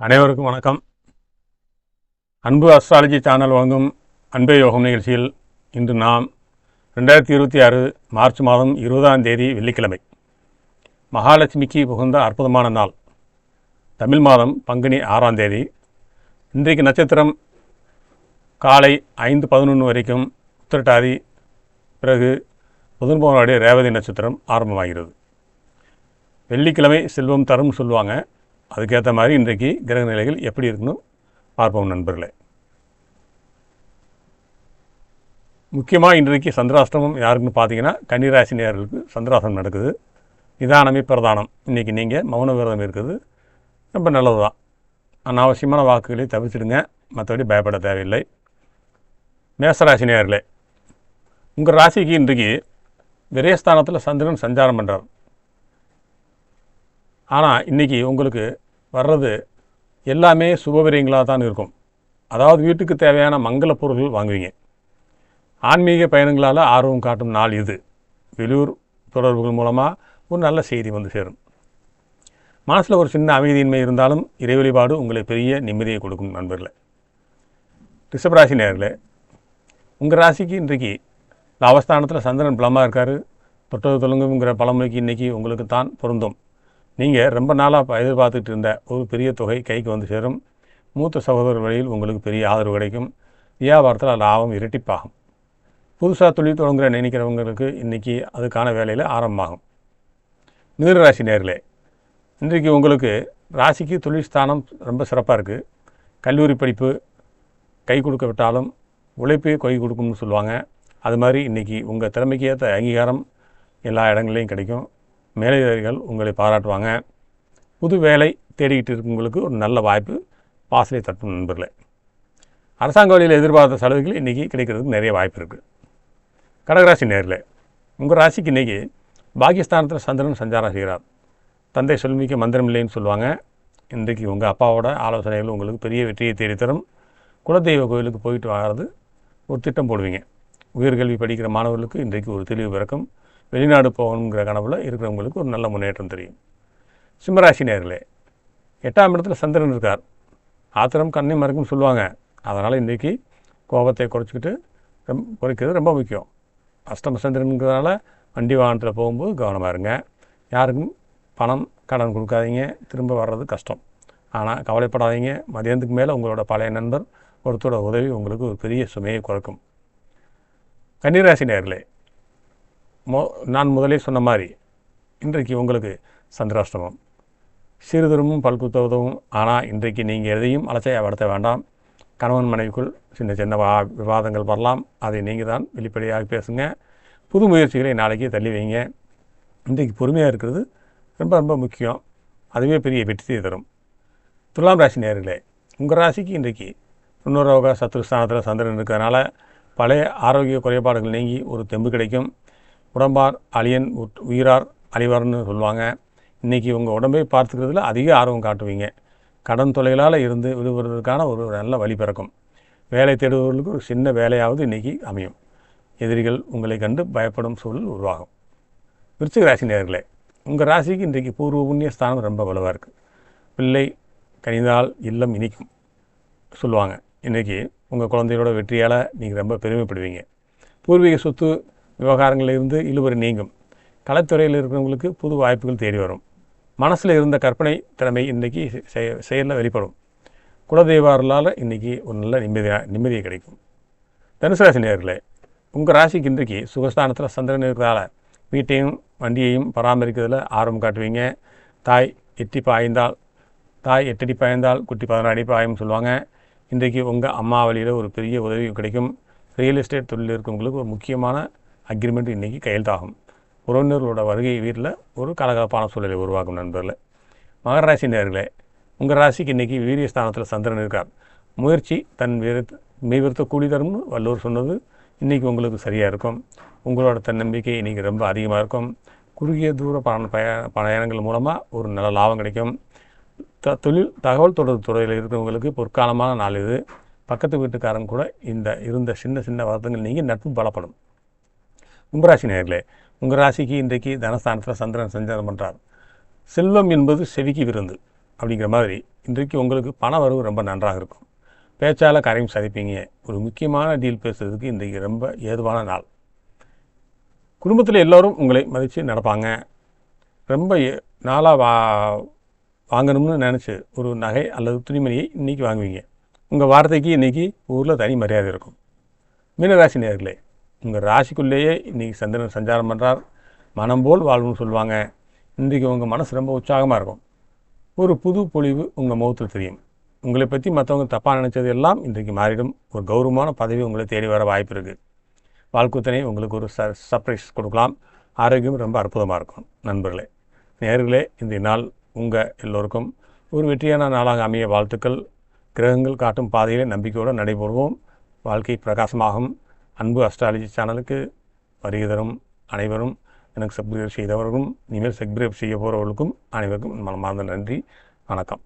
அனைவருக்கும் வணக்கம். அன்பு அஸ்ட்ராலஜி சேனல் வழங்கும் அன்பே யோகம் நிகழ்ச்சியில் இன்று நாம் 2026 மார்ச் மாதம் 20ஆம் தேதி வெள்ளிக்கிழமை, மகாலட்சுமிக்கு புகுந்த அற்புதமான நாள், தமிழ் மாதம் பங்குனி 6ஆம் தேதி. இன்றைக்கு நட்சத்திரம் காலை 5:11 வரைக்கும் உத்திரட்டாதி, பிறகு புதன்பவனுடைய ரேவதி நட்சத்திரம் ஆரம்பமாகிறது. வெள்ளிக்கிழமை செல்வம் தரும் சொல்லுவாங்க. அதுக்கேற்ற மாதிரி இன்றைக்கு கிரக நிலைகள் எப்படி இருக்குன்னு பார்ப்போம் நண்பர்களே. முக்கியமாக இன்றைக்கு சந்திராஷ்டமம் யாருக்குன்னு பார்த்தீங்கன்னா கன்னிராசி நேயர்களுக்கு சந்திராஷ்டமம் நடக்குது. நிதானமே பிரதானம். இன்றைக்கி நீங்கள் மௌன விரதம் இருக்குது ரொம்ப நல்லது தான். அனாவசியமான வாக்குகளை தவிர்த்துடுங்க, மற்றபடி பயப்பட தேவையில்லை. மேசராசி நேயர்களே, உங்கள் ராசிக்கு இன்றைக்கு விரயஸ்தானத்தில் சந்திரன் சஞ்சாரம் பண்ணுறார். ஆனால் இன்றைக்கி உங்களுக்கு வர்றது எல்லாமே சுபவிரயங்களாக தான் இருக்கும். அதாவது வீட்டுக்கு தேவையான மங்கள பொருள்கள் வாங்குவீங்க. ஆன்மீக பயணங்களால் ஆர்வம் காட்டும் நாள் இது. வெளியூர் தொடர்புகள் மூலமாக ஒரு நல்ல செய்தி வந்து சேரும். மனசில் ஒரு சின்ன அமைதியின்மை இருந்தாலும் இறை வழிபாடு உங்களை பெரிய நிம்மதியை கொடுக்கும் நண்பர்களே. ரிஷபராசி நேயர்களே, உங்கள் ராசிக்கு இன்றைக்கு லாபஸ்தானத்தில் சந்திரன் பலமாக இருக்கார். தொட்டது தொழுங்குங்கிற பழமொழிக்கு இன்றைக்கி உங்களுக்கு தான் பொருந்தும். நீங்கள் ரொம்ப நாளாக எதிர்பார்த்துட்டு இருந்த ஒரு பெரிய தொகை கைக்கு வந்து சேரும். மூத்த சகோதரர் வழியில் உங்களுக்கு பெரிய ஆதரவு கிடைக்கும். வியாபாரத்தில் லாபம் இரட்டிப்பாகும். புதுசாக தொழில் தொடங்குற நினைக்கிறவங்களுக்கு இன்றைக்கி அதுக்கான வேலையில் ஆரம்பமாகும். மிதுனராசி நேயர்களே, இன்றைக்கு உங்களுக்கு ராசிக்கு தொழில் ஸ்தானம் ரொம்ப சிறப்பாக இருக்குது. கல்லூரி படிப்பு கை கொடுக்க விட்டாலும் உழைப்பே கை கொடுக்கும்னு சொல்லுவாங்க. அது மாதிரி இன்றைக்கி உங்கள் திறமைக்கு ஏற்ற அங்கீகாரம் எல்லா இடங்கள்லையும் கிடைக்கும். மேலதிகாரிகள் உங்களை பாராட்டுவாங்க. புது வேலை தேடிக்கிட்டு இருக்கவங்களுக்கு ஒரு நல்ல வாய்ப்பு வாசலை தட்டும் நண்பர்களே. அரசாங்க வழியில் எதிர்பார்த்த சலுகைகள் இன்றைக்கி கிடைக்கிறதுக்கு நிறைய வாய்ப்பு இருக்குது. கடகராசி நேயர்களே, உங்கள் ராசிக்கு இன்றைக்கி பாகிஸ்தானத்தில் சந்திரன் சஞ்சாரம் செய்கிறார். தந்தை சொல்மிக்க மந்திரம் இல்லைன்னு சொல்லுவாங்க. இன்றைக்கு உங்கள் அப்பாவோட ஆலோசனைகள் உங்களுக்கு பெரிய வெற்றியை தேடித்தரும். குலதெய்வ கோயிலுக்கு போயிட்டு வர்றது ஒரு திட்டம் போடுவீங்க. உயர்கல்வி படிக்கிற மாணவர்களுக்கு இன்றைக்கு ஒரு தெளிவு பிறக்கும். வெளிநாடு போகணுங்கிற கனவில் இருக்கிறவங்களுக்கு ஒரு நல்ல முன்னேற்றம் தெரியும். சிம்மராசி நேயர்களே, 8ஆம் இடத்துல சந்திரன் இருக்கார். ஆத்திரம் கண்ணை மறக்கும்னு சொல்லுவாங்க. அதனால் இன்றைக்கி கோபத்தை குறைக்கிறது ரொம்ப முக்கியம். அஷ்டம சந்திரனுங்கிறதுனால வண்டி வாகனத்தில் போகும்போது கவனமாக இருங்க. யாருக்கும் பணம் கடன் கொடுக்காதீங்க, திரும்ப வர்றது கஷ்டம். ஆனால் கவலைப்படாதீங்க. மதியானத்துக்கு மேலே உங்களோட பழைய நண்பர் ஒருத்தரோட உதவி உங்களுக்கு ஒரு பெரிய சுமையை குறைக்கும். கன்னிராசி நேயர்களே, நான் முதலே சொன்ன மாதிரி இன்றைக்கு உங்களுக்கு சந்திராஷ்டமம். சிறுதரும் பல்குத்த உதவும். ஆனால் இன்றைக்கு நீங்கள் எதையும் அலட்சியப்படுத்த வேண்டாம். கணவன் மனைவிக்குள் சின்ன சின்ன விவாதங்கள் வரலாம். அதை நீங்கள் தான் வெளிப்படையாக பேசுங்க. புது முயற்சிகளை நாளைக்கு தள்ளி வைங்க. இன்றைக்கு பொறுமையாக இருக்கிறது ரொம்ப ரொம்ப முக்கியம். அதுவே பெரிய வெற்றியை தரும். துலாம் ராசி நேயர்களே, உங்கள் ராசிக்கு இன்றைக்கு புனரோக சத்துருஸ்தானத்தில் சந்திரன் இருக்கிறதுனால பழைய ஆரோக்கிய குறைபாடுகள் நீங்கி ஒரு தெம்பு கிடைக்கும். உடம்பார் அழியன் உயிரார் அழிவார்னு சொல்லுவாங்க. இன்றைக்கி உங்கள் உடம்பை பார்த்துக்கிறதுல அதிக ஆர்வம் காட்டுவீங்க. கடன் தொலைகளால் இருந்து விடுபடுவதற்கான ஒரு நல்ல வழி பிறக்கும். வேலை தேடுபவர்களுக்கு ஒரு சின்ன வேலையாவது இன்றைக்கி அமையும். எதிரிகள் உங்களை கண்டு பயப்படும் சூழல் உருவாகும். விருச்சிக ராசி நேயர்களே, உங்கள் ராசிக்கு இன்றைக்கு பூர்வ புண்ணிய ஸ்தானம் ரொம்ப வலுவாக இருக்குது. பிள்ளை கனிந்தால் இல்லம் இனிக்கும் சொல்லுவாங்க. இன்றைக்கி உங்கள் குழந்தையோட வெற்றியால் நீங்கள் ரொம்ப பெருமைப்படுவீங்க. பூர்வீக சொத்து விவகாரங்களில் இருந்து இழுபறி நீங்கும். கலைத்துறையில் இருக்கிறவங்களுக்கு புது வாய்ப்புகள் தேடி வரும். மனசில் இருந்த கற்பனை திறமை இன்றைக்கி செயலில் வெளிப்படும். குலதெய்வார்களால் இன்றைக்கி ஒரு நல்ல நிம்மதியை கிடைக்கும். தனுசு ராசி நேயர்களே, உங்கள் ராசிக்கு இன்றைக்கு சுகஸ்தானத்தில் சந்திரன் இருக்கிறதால வீட்டையும் வண்டியையும் பராமரிக்கிறதுல ஆர்வம் காட்டுவீங்க. தாய் 8 அடி பாய்ந்தால் குட்டி 16 அடி பாயும் சொல்லுவாங்க. இன்றைக்கு உங்கள் அம்மா வழியில் ஒரு பெரிய உதவி கிடைக்கும். ரியல் எஸ்டேட் தொழில் இருக்கவங்களுக்கு ஒரு முக்கியமான அக்ரிமெண்ட் இன்றைக்கி கையெழுத்தாகும். உறவினர்களோட வருகை வீட்டில் ஒரு கலகலப்பான சூழலை உருவாக்கும் நண்பர்களே. மகர ராசி நேயர்களே, உங்கள் ராசிக்கு இன்றைக்கி வீரியஸ்தானத்தில் சந்திரன் இருக்கார். முயற்சி தன் மெய்விருத்த கூலி தரும்னு வள்ளுவர் சொன்னது இன்றைக்கி உங்களுக்கு சரியாக இருக்கும். உங்களோட தன்னம்பிக்கை இன்றைக்கி ரொம்ப அதிகமாக இருக்கும். குறுகிய தூர பயணங்கள் மூலமாக ஒரு நல்ல லாபம் கிடைக்கும். தகவல் தொடர்பு துறையில் இருக்கிறவங்களுக்கு பொற்காலமான நாள் இது. பக்கத்து வீட்டுக்காரன் கூட இருந்த சின்ன சின்ன வருத்தங்கள் நீங்கி நட்பு பலப்படும். கும்பராசி நேயர்களே, உங்கள் ராசிக்கு இன்றைக்கு தனஸ்தானத்தில் சந்திரன் சஞ்சாரம் பண்ணுறார். செல்வம் என்பது செவிக்கு விருந்து அப்படிங்கிற மாதிரி இன்றைக்கு உங்களுக்கு பண வரவு ரொம்ப நன்றாக இருக்கும். பேச்சால் கரையும் சதிப்பீங்க. ஒரு முக்கியமான டீல் பேசுறதுக்கு இன்றைக்கு ரொம்ப ஏதுவான நாள். குடும்பத்தில் எல்லோரும் உங்களை மதித்து நடப்பாங்க. ரொம்ப நாளாக வாங்கணும்னு நினச்சி ஒரு நகை அல்லது துணிமணியை இன்றைக்கி வாங்குவீங்க. உங்கள் வார்த்தைக்கு இன்றைக்கி ஊரில் தனி மரியாதை இருக்கும். மீனராசி நேயர்களே, உங்கள் ராசிக்குள்ளேயே இன்றைக்கி சந்திரன் சஞ்சாரம் பண்ணுறார். மனம் போல் வாழ்வுன்னு சொல்லுவாங்க. இன்றைக்கி உங்கள் மனசு ரொம்ப உற்சாகமாக இருக்கும். ஒரு புது பொலிவு உங்கள் முகத்தில் தெரியும். உங்களை பற்றி மற்றவங்க தப்பாக நினச்சது எல்லாம் இன்றைக்கு மாறிடும். ஒரு கௌரவமான பதவி உங்களை தேடி வர வாய்ப்பு இருக்குது. வாழ்க்கைத்தனை உங்களுக்கு ஒரு சர்ப்ரைஸ் கொடுக்கலாம். ஆரோக்கியம் ரொம்ப அற்புதமாக இருக்கும். நண்பர்களே, நேயர்களே, இந்த நாள் உங்கள் எல்லோருக்கும் ஒரு வெற்றியான நாளாக அமைய வாழ்த்துக்கள். கிரகங்கள் காட்டும் பாதையிலே நம்பிக்கையோடு நடைபெறுவோம். வாழ்க்கை பிரகாசமாகும். அன்பு அஸ்ட்ராலஜி சேனலுக்கு வருகை தரும் அனைவரும், எனக்கு சப்ஸ்கிரைப் செய்தவர்களும் இனிமேல் சப்ஸ்கிரைப் செய்ய போகிறவர்களுக்கும் அனைவருக்கும் மனமார்ந்த நன்றி. வணக்கம்.